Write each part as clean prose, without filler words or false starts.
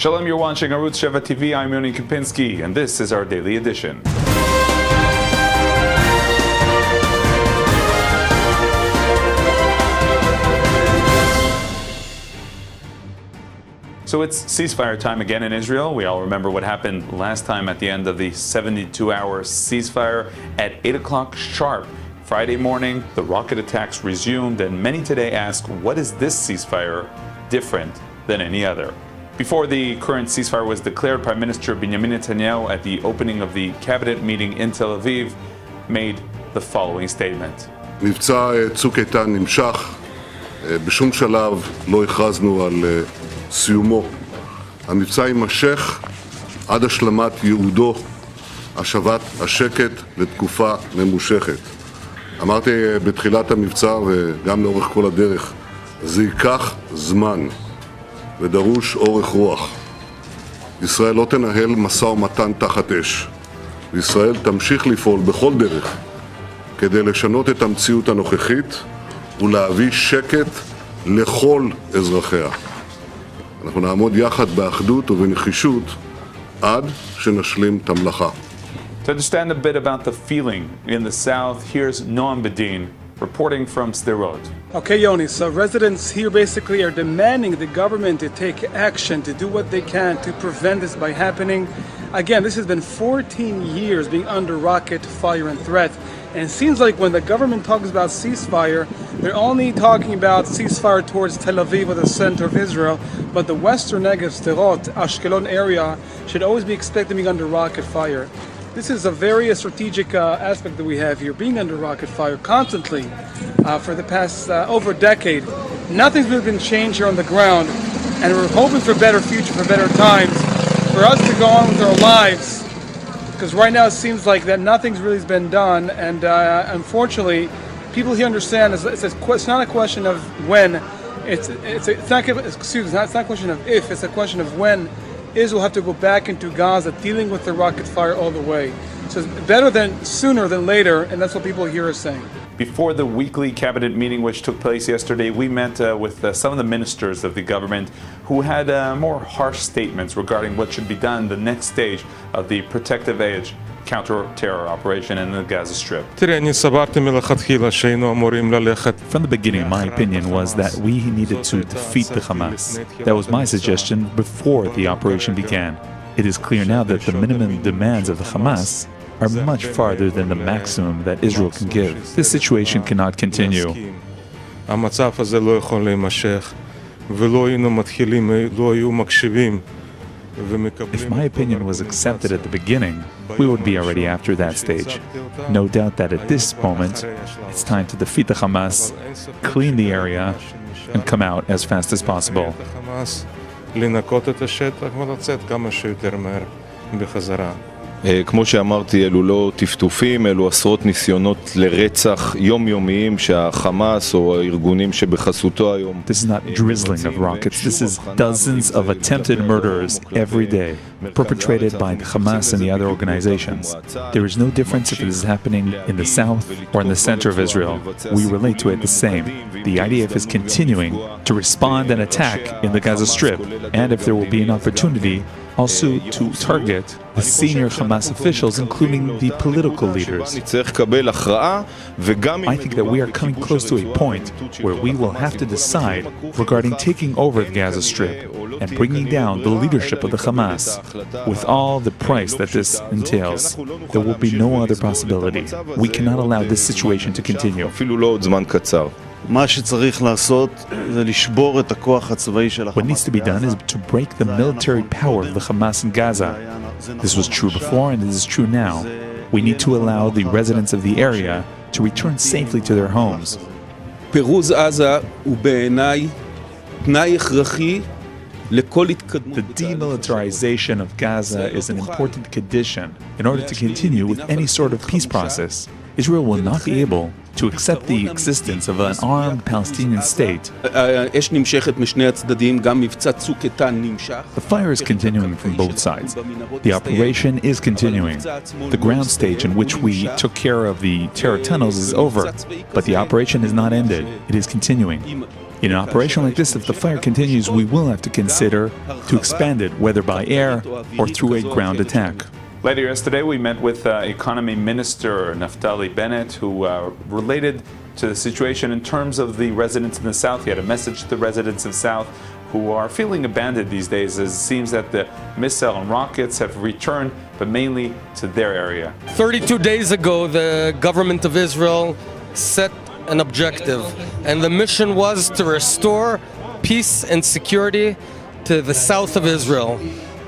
Shalom, you're watching Arutz Sheva TV. I'm Yoni Kopinski, and this is our daily edition. So it's ceasefire time again in Israel. We all remember what happened last time at the end of the 72-hour ceasefire. At 8 o'clock sharp Friday morning, the rocket attacks resumed, and many today ask, what is this ceasefire different than any other? Before the current ceasefire was declared, Prime Minister Benjamin Netanyahu, at the opening of the cabinet meeting in Tel Aviv, made the following statement. מבצע צוק איתן נמשך. בשום שלב לא הכרזנו על סיומו. המבצע יימשך עד השלמת ייעודו, השבת השקט לתקופה ממושכת. אמרתי בתחילת המבצע וגם לאורך כל הדרך, זה ייקח זמן ודרוש אורך רוח. ישראל לא תנהל משא ומתן תחת אש. ישראל תמשיך לפעול בכל דרך כדי לשנות את המציאות הנוכחית ולהביא שקט לכל אזרחיה. אנחנו נעמוד יחד באחדות ובנחישות עד שנשלים את המלאכה. To understand a bit about the feeling in the south, here's Noam Bedin reporting from Sderot. Okay, Yoni, so residents here basically are demanding the government to take action, to do what they can to prevent this by happening. Again, this has been 14 years being under rocket fire and threat. And it seems like when the government talks about ceasefire, they're only talking about ceasefire towards Tel Aviv or the center of Israel, but the western Negev, Sderot, Ashkelon area should always be expected to be under rocket fire. This is a very strategic aspect that we have here, being under rocket fire constantly for the past over a decade. Nothing's really been changed here on the ground, and we're hoping for a better future, for better times, for us to go on with our lives. Because right now it seems like that nothing's really been done, and unfortunately, people here understand it's not a question of when. It's not a question of if. It's a question of when Israel will have to go back into Gaza, dealing with the rocket fire all the way. So it's better than sooner than later, and that's what people here are saying. Before the weekly cabinet meeting, which took place yesterday, we met with some of the ministers of the government who had more harsh statements regarding what should be done the next stage of the protective age counter-terror operation in the Gaza Strip. From the beginning, my opinion was that we needed to defeat the Hamas. That was my suggestion before the operation began. It is clear now that the minimum demands of the Hamas are much farther than the maximum that Israel can give. This situation cannot continue. If my opinion was accepted at the beginning, we would be already after that stage. No doubt that at this moment, it's time to defeat the Hamas, clean the area, and come out as fast as possible. כמו שאמרתי, אלו לא טפטופים, אלו עשרות ניסיונות לרצח יומיומיים שהחמאס או הארגונים שבחסותו היום. This is not drizzling of rockets. This is dozens of attempted murders every day, perpetrated by the Hamas and the other organizations. There is no difference if it is happening in the south or in the center of Israel. We relate to it the same. The IDF is continuing to respond and attack in the Gaza Strip, and if there will be an opportunity, also to target the senior Hamas officials, including the political leaders. I think that we are coming close to a point where we will have to decide regarding taking over the Gaza Strip and bringing down the leadership of the Hamas. With all the price that this entails, there will be no other possibility. We cannot allow this situation to continue. מה שצריך לעשות זה לשבור את הכוח הצבאי של החמאס. What needs to be done is to break the military power of the Hamas in Gaza. This was true before and it is true now. We need to allow the residents of the area to return safely to their homes. פירוז עזה הוא בעיניי תנאי הכרחי לכל התקדמות. The demilitarization of Gaza is an important condition in order to continue with any sort of peace process. Israel will not be able to accept the existence of an armed Palestinian state. האש נמשכת משני הצדדים, גם מבצע צוק איתן נמשך. The fire is continuing from both sides. The operation is continuing. The ground stage in which we took care of the terror tunnels is over, but the operation is not ended. It is continuing. In an operation like this, if the fire continues, we will have to consider to expand it, whether by air or through a ground attack. Later yesterday, we met with Economy Minister Naftali Bennett, who related to the situation in terms of the residents in the South. He had a message to the residents of the South who are feeling abandoned these days, as it seems that the missile and rockets have returned, but mainly to their area. 32 days ago, the government of Israel set an objective, and the mission was to restore peace and security to the south of Israel.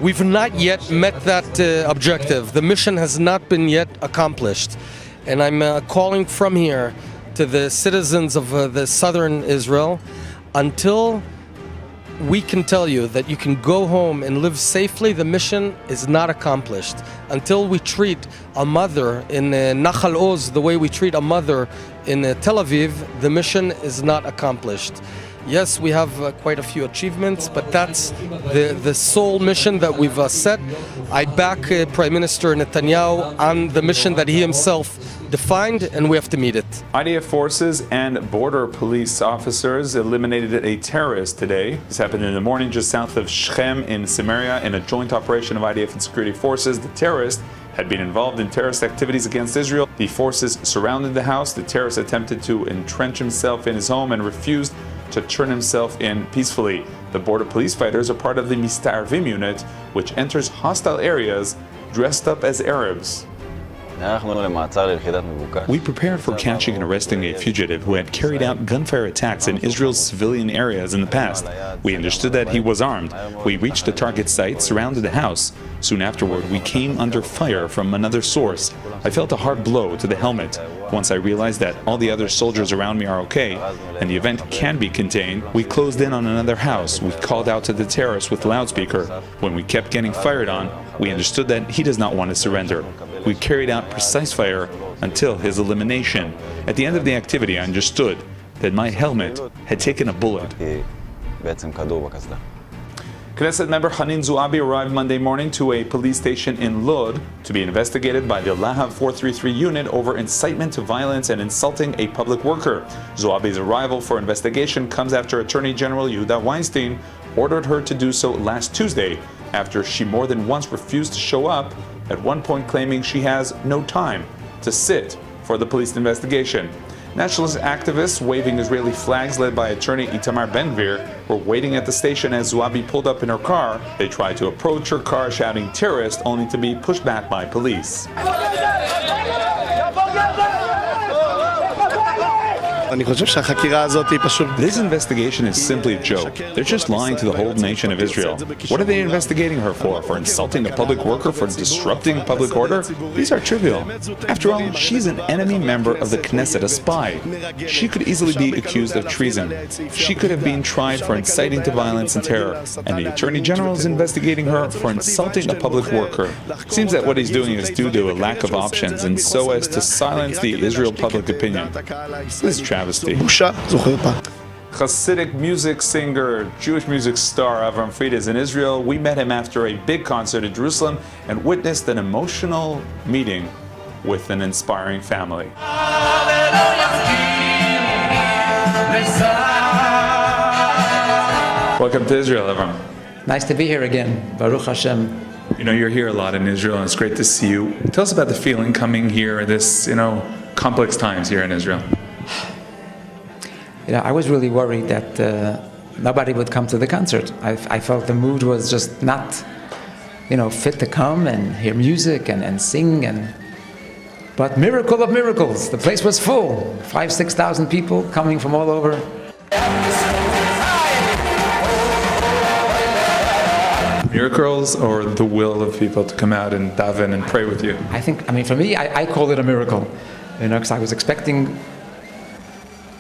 We've not yet met that objective. The mission has not been yet accomplished. And I'm calling from here to the citizens of the southern Israel, until we can tell you that you can go home and live safely, the mission is not accomplished. Until we treat a mother in Nachal Oz the way we treat a mother in Tel Aviv, the mission is not accomplished. Yes, we have quite a few achievements, but that's the sole mission that we've set. I back Prime Minister Netanyahu on the mission that he himself defined, and we have to meet it. IDF forces and border police officers eliminated a terrorist today. This happened in the morning just south of Shechem in Samaria in a joint operation of IDF and security forces. The terrorist had been involved in terrorist activities against Israel. The forces surrounded the house. The terrorist attempted to entrench himself in his home and refused to turn himself in peacefully. The border police fighters are part of the Mistarvim unit, which enters hostile areas dressed up as Arabs. We prepared for catching and arresting a fugitive who had carried out gunfire attacks in Israel's civilian areas in the past. We understood that he was armed. We reached the target site, surrounded the house. Soon afterward, we came under fire from another source. I felt a hard blow to the helmet. Once I realized that all the other soldiers around me are okay and the event can be contained, we closed in on another house. We called out to the terrorist with loudspeaker. When we kept getting fired on, we understood that he does not want to surrender. We carried out precise fire until his elimination. At the end of the activity, I understood that my helmet had taken a bullet. Knesset Member Haneen Zoabi arrived Monday morning to a police station in Lod to be investigated by the Lahav 433 unit over incitement to violence and insulting a public worker. Zoabi's arrival for investigation comes after Attorney General Yehuda Weinstein ordered her to do so last Tuesday, after she more than once refused to show up, at one point claiming she has no time to sit for the police investigation. Nationalist activists waving Israeli flags led by attorney Itamar Ben-Gvir were waiting at the station as Zoabi pulled up in her car. They tried to approach her car shouting terrorist, only to be pushed back by police. This investigation is simply a joke. They're just lying to the whole nation of Israel. What are they investigating her for? For insulting a public worker? For disrupting public order? These are trivial. After all, she's an enemy member of the Knesset, a spy. She could easily be accused of treason. She could have been tried for inciting to violence and terror, and the Attorney General is investigating her for insulting a public worker. Seems that what he's doing is due to a lack of options and so as to silence the Israel public opinion. This is travesty. Hasidic music singer, Jewish music star Avram Fried is in Israel. We met him after a big concert in Jerusalem and witnessed an emotional meeting with an inspiring family. Welcome to Israel, Avram. Nice to be here again. Baruch Hashem. You know, you're here a lot in Israel, and it's great to see you. Tell us about the feeling coming here, this, complex times here in Israel. I was really worried that nobody would come to the concert. I felt the mood was just not, fit to come and hear music and sing. But miracle of miracles, the place was full. 5,000 to 6,000 people coming from all over. Miracles, or the will of people to come out and daven and pray with you? For me, I call it a miracle. Because I was expecting.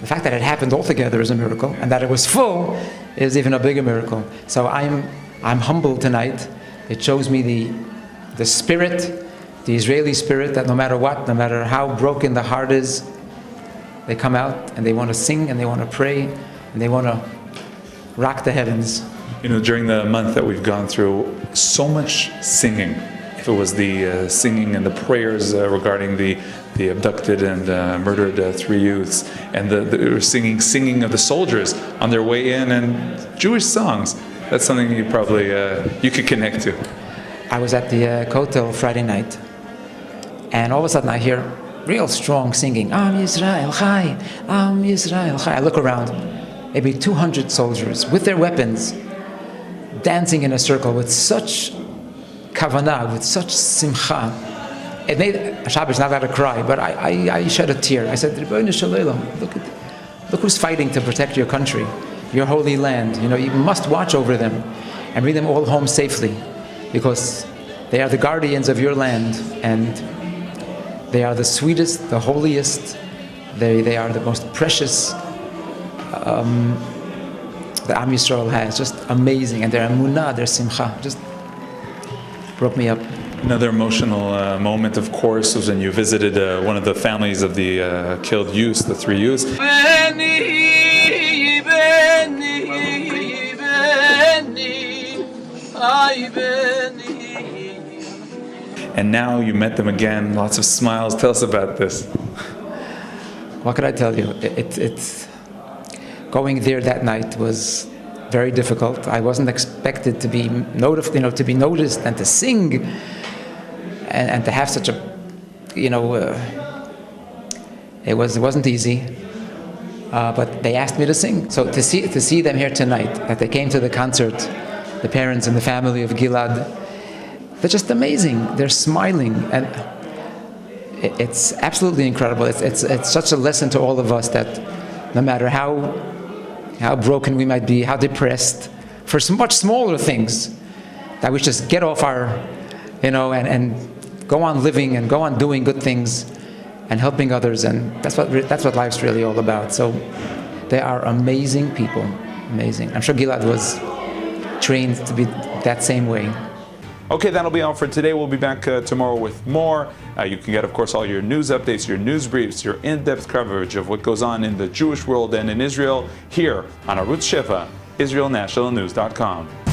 The fact that it happened all together is a miracle, and that it was full is even a bigger miracle. So I'm humbled tonight. It shows me the spirit, the Israeli spirit, that no matter what, no matter how broken the heart is, they come out and they want to sing and they want to pray and they want to rock the heavens. During the month that we've gone through, so much singing. It if it was the singing and the prayers regarding the abducted and murdered 3 youths, and the singing of the soldiers on their way in, and Jewish songs. That's something you probably you could connect to. I was at the Kotel Friday night, and all of a sudden I hear real strong singing, Am Yisrael Chai, Am Yisrael Chai. I look around, maybe 200 soldiers with their weapons, dancing in a circle with such kavanah, with such simcha. It made Shabbos not allowed to cry, but I shed a tear. I said, Ribono Shel Olam, look who's fighting to protect your country, your holy land. You know, you must watch over them and bring them all home safely, because they are the guardians of your land, and they are the sweetest, the holiest, they are the most precious that Am Yisrael has. Just amazing. And their emunah, their simcha, just broke me up. Another emotional moment, of course, was when you visited one of the families of the killed youths, the 3 youths. And now you met them again, lots of smiles. Tell us about this. What could I tell you? It's going there that night was very difficult. I wasn't expected to be to be noticed and to sing and to have such a, it wasn't easy. But they asked me to sing. So to see them here tonight, that they came to the concert, the parents and the family of Gilad, they're just amazing. They're smiling, and it's absolutely incredible. It's such a lesson to all of us that no matter how broken we might be, how depressed, for much smaller things, that we just get off our, and go on living and go on doing good things and helping others, and that's what life's really all about. So they are amazing people, amazing. I'm sure Gilad was trained to be that same way. Okay, that'll be all for today. We'll be back tomorrow with more. You can get, of course, all your news updates, your news briefs, your in-depth coverage of what goes on in the Jewish world and in Israel here on Arutz Sheva, IsraelNationalNews.com.